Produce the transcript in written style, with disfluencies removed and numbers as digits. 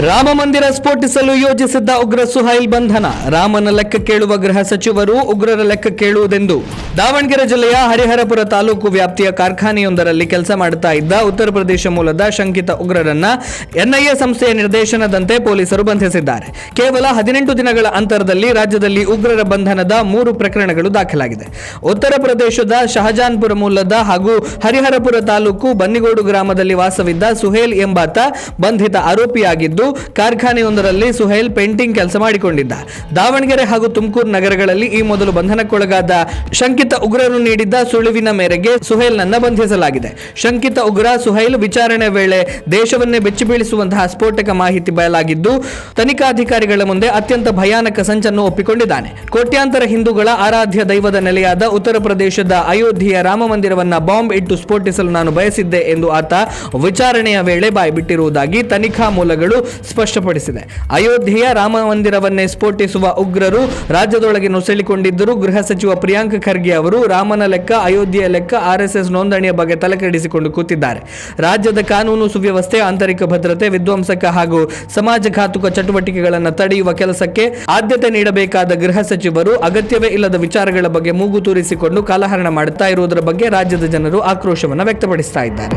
ರಾಮ ಮಂದಿರ ಸ್ಫೋಟಿಸಲು ಯೋಜಿಸಿದ್ದ ಉಗ್ರ ಸುಹೈಲ್ ಬಂಧನ. ರಾಮನ ಲೆಕ್ಕ ಕೇಳುವ ಗೃಹ ಸಚಿವರು ಉಗ್ರರ ಲೆಕ್ಕ ಕೇಳುವುದೆಂದು. ದಾವಣಗೆರೆ ಜಿಲ್ಲೆಯ ಹರಿಹರಪುರ ತಾಲೂಕು ವ್ಯಾಪ್ತಿಯ ಕಾರ್ಖಾನೆಯೊಂದರಲ್ಲಿ ಕೆಲಸ ಮಾಡುತ್ತಾ ಇದ್ದ ಉತ್ತರ ಪ್ರದೇಶ ಮೂಲದ ಶಂಕಿತ ಉಗ್ರರನ್ನ ಎನ್ಐಎ ಸಂಸ್ಥೆಯ ನಿರ್ದೇಶನದಂತೆ ಪೊಲೀಸರು ಬಂಧಿಸಿದ್ದಾರೆ. ಕೇವಲ 18 ದಿನಗಳ ಅಂತರದಲ್ಲಿ ರಾಜ್ಯದಲ್ಲಿ ಉಗ್ರರ ಬಂಧನದ 3 ಪ್ರಕರಣಗಳು ದಾಖಲಾಗಿದೆ. ಉತ್ತರ ಪ್ರದೇಶದ ಶಹಜಾನ್ಪುರ ಮೂಲದ ಹಾಗೂ ಹರಿಹರಪುರ ತಾಲೂಕು ಬನ್ನಿಗೋಡು ಗ್ರಾಮದಲ್ಲಿ ವಾಸವಿದ್ದ ಸುಹೇಲ್ ಎಂಬಾತ ಬಂಧಿತ ಆರೋಪಿಯಾಗಿದ್ದು, ಕಾರ್ಖಾನೆಯೊಂದರಲ್ಲಿ ಸುಹೇಲ್ ಪೇಂಟಿಂಗ್ ಕೆಲಸ ಮಾಡಿಕೊಂಡಿದ್ದ. ದಾವಣಗೆರೆ ಹಾಗೂ ತುಮಕೂರು ನಗರಗಳಲ್ಲಿ ಈ ಮೊದಲು ಬಂಧನಕ್ಕೊಳಗಾದ ಶಂಕಿತ ಉಗ್ರರು ನೀಡಿದ್ದ ಸುಳಿವಿನ ಮೇರೆಗೆ ಸುಹೇಲ್ನನ್ನ ಬಂಧಿಸಲಾಗಿದೆ. ಶಂಕಿತ ಉಗ್ರ ಸುಹೈಲ್ ವಿಚಾರಣೆ ವೇಳೆ ದೇಶವನ್ನೇ ಬೆಚ್ಚಿ ಬೀಳಿಸುವಂತಹ ಸ್ಫೋಟಕ ಮಾಹಿತಿ ಬಯಲಾಗಿದ್ದು, ತನಿಖಾಧಿಕಾರಿಗಳ ಮುಂದೆ ಅತ್ಯಂತ ಭಯಾನಕ ಸಂಚನ್ನು ಒಪ್ಪಿಕೊಂಡಿದ್ದಾನೆ. ಕೋಟ್ಯಾಂತರ ಹಿಂದೂಗಳ ಆರಾಧ್ಯ ದೈವದ ನೆಲೆಯಾದ ಉತ್ತರ ಪ್ರದೇಶದ ಅಯೋಧ್ಯೆಯ ರಾಮ ಮಂದಿರವನ್ನ ಬಾಂಬ್ ಇಟ್ಟು ಸ್ಫೋಟಿಸಲು ನಾನು ಬಯಸಿದ್ದೆ ಎಂದು ಆತ ವಿಚಾರಣೆಯ ವೇಳೆ ಬಾಯ್ಬಿಟ್ಟಿರುವುದಾಗಿ ತನಿಖಾ ಮೂಲಗಳು ಸ್ಪಷ್ಟಪಡಿಸಿದೆ. ಅಯೋಧ್ಯೆಯ ರಾಮ ಮಂದಿರವನ್ನೇ ಸ್ಫೋಟಿಸುವ ಉಗ್ರರು ರಾಜ್ಯದೊಳಗೆ ನುಸುಳಿಕೊಂಡಿದ್ದರೂ ಗೃಹ ಸಚಿವ ಪ್ರಿಯಾಂಕ್ ಖರ್ಗೆ ಅವರು ರಾಮನ ಲೆಕ್ಕ, ಅಯೋಧ್ಯೆಯ ಲೆಕ್ಕ, ಆರ್ಎಸ್ಎಸ್ ನೋಂದಣಿಯ ಬಗ್ಗೆ ತಲೆಕೆಡಿಸಿಕೊಂಡು ಕೂತಿದ್ದಾರೆ. ರಾಜ್ಯದ ಕಾನೂನು ಸುವ್ಯವಸ್ಥೆ, ಆಂತರಿಕ ಭದ್ರತೆ, ವಿಧ್ವಂಸಕ ಹಾಗೂ ಸಮಾಜಘಾತುಕ ಚಟುವಟಿಕೆಗಳನ್ನು ತಡೆಯುವ ಕೆಲಸಕ್ಕೆ ಆದ್ಯತೆ ನೀಡಬೇಕಾದ ಗೃಹ ಸಚಿವರು ಅಗತ್ಯವೇ ಇಲ್ಲದ ವಿಚಾರಗಳ ಬಗ್ಗೆ ಮೂಗು ತೂರಿಸಿಕೊಂಡು ಕಾಲಹರಣ ಮಾಡುತ್ತಾ ಇರುವುದರ ಬಗ್ಗೆ ರಾಜ್ಯದ ಜನರು ಆಕ್ರೋಶವನ್ನು ವ್ಯಕ್ತಪಡಿಸ್ತಾ ಇದ್ದಾರೆ.